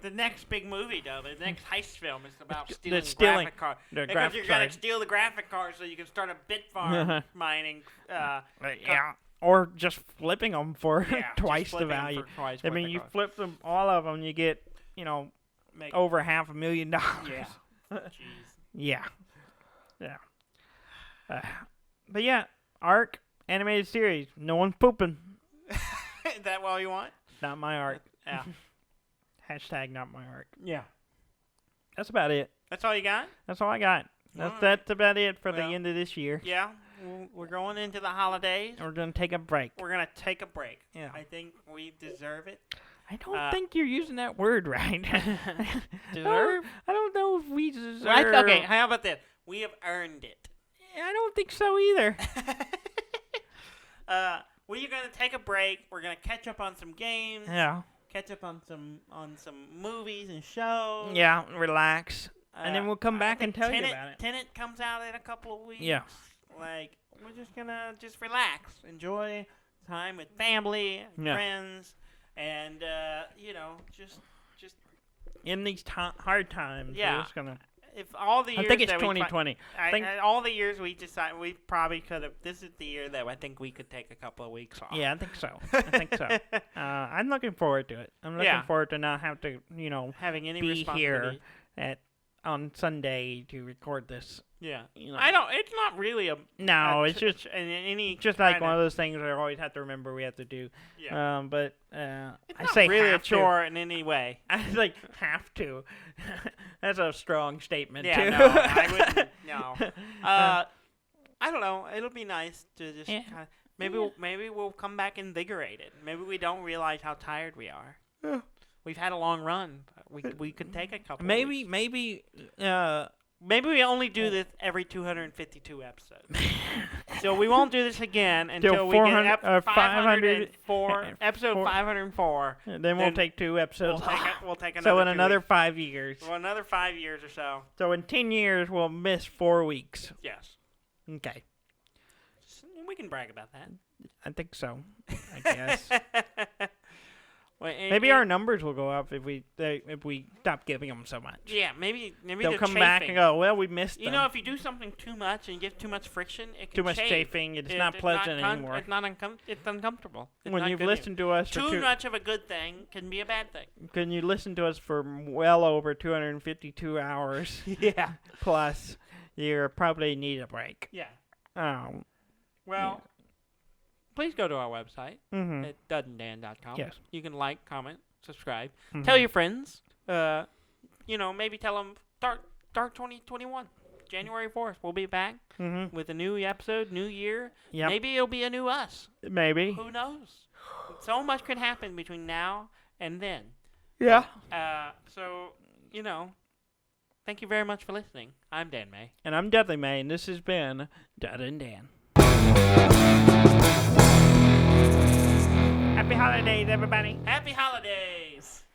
the next big movie though. The next heist film is about The stealing stealing graphic cards. the Because graphics you're gonna card. steal the graphic cards so you can start a bit farm mining. Yeah. Or just flipping them for Yeah, twice just the flipping 'em value. for twice I what mean, they you cost. flip them, all of them, you get, Make- over $500,000. Yeah. Jeez. Yeah. Yeah. But yeah, Arc animated series. No one's pooping. Is that all you want? Not my Arc. Yeah. Hashtag not my Arc. Yeah. That's about it. That's all you got? That's all I got. Alright. That's about it for the Well, end of this year. Yeah. We're going into the holidays. We're gonna take a break. We're gonna take a break. Yeah. I think we deserve it. I don't think you're using that word right. Deserve? I don't know if we deserve. Okay. How about this? We have earned it. I don't think so either. We're gonna take a break. We're gonna catch up on some games. Yeah. Catch up on some movies and shows. Yeah. Relax. And then we'll come I back and think tell you Tenet, about it. Tenet comes out in a couple of weeks. Yeah. Like we're just gonna relax, enjoy time with family, and Yeah. friends, and just In these hard times, Yeah. we're just gonna. if all the years I think it's that we 2020. all the years we decided we probably could have. This is the year that I think we could take a couple of weeks off. Yeah, I think so. I think so. I'm looking forward to it. I'm looking Yeah. forward to not have to, Having any be responsibility. here on Sunday to record this. Yeah. You know. I don't. It's not really a. No, it's just any. just like kinda- one of those things I always have to remember we have to do. Yeah. But It's I not say really a have to. chore in any way. I like have to. That's a strong statement Yeah. too. No, I wouldn't. No. I don't know. It'll be nice to just Yeah. kinda, maybe we'll come back invigorated. Maybe we don't realize how tired we are. Yeah. We've had a long run. We could take a couple. maybe weeks. Maybe we only do this every 252 episodes. So we won't do this again until we get 504, episode 504. then we'll then take 2 episodes. We'll take another. So in 2 another weeks. 5 years. Well, another 5 years or so. So in 10 years we'll miss 4 weeks. Yes. Okay. We can brag about that. I think so. I guess. Well, Maybe our numbers will go up if we stop giving them so much. Yeah, maybe They'll the come back and chafing. go, well, we missed them. You know, if you do something too much and you give too much friction, it can Too much chafe. chafing, it's not pleasant anymore. It's not it's uncomfortable. It's When not you've good listened to us for too much of a good thing can be a bad thing. can you listen to us for well over 252 hours Yeah. plus, you probably need a break. Yeah. Oh. Well, please go to our website Mm-hmm. at dudanddan.com. Yes. You can like, comment, subscribe. Mhm. Tell your friends. Maybe tell them Dark 2021. January 4th, we'll be back Mm-hmm. with a new episode, new year. Yep. Maybe it'll be a new us. Maybe. Who knows? So much could happen between now and then. Yeah. Thank you very much for listening. I'm Dan May. And I'm Dudley May, and this has been Dud and Dan. Happy holidays, everybody. Happy holidays!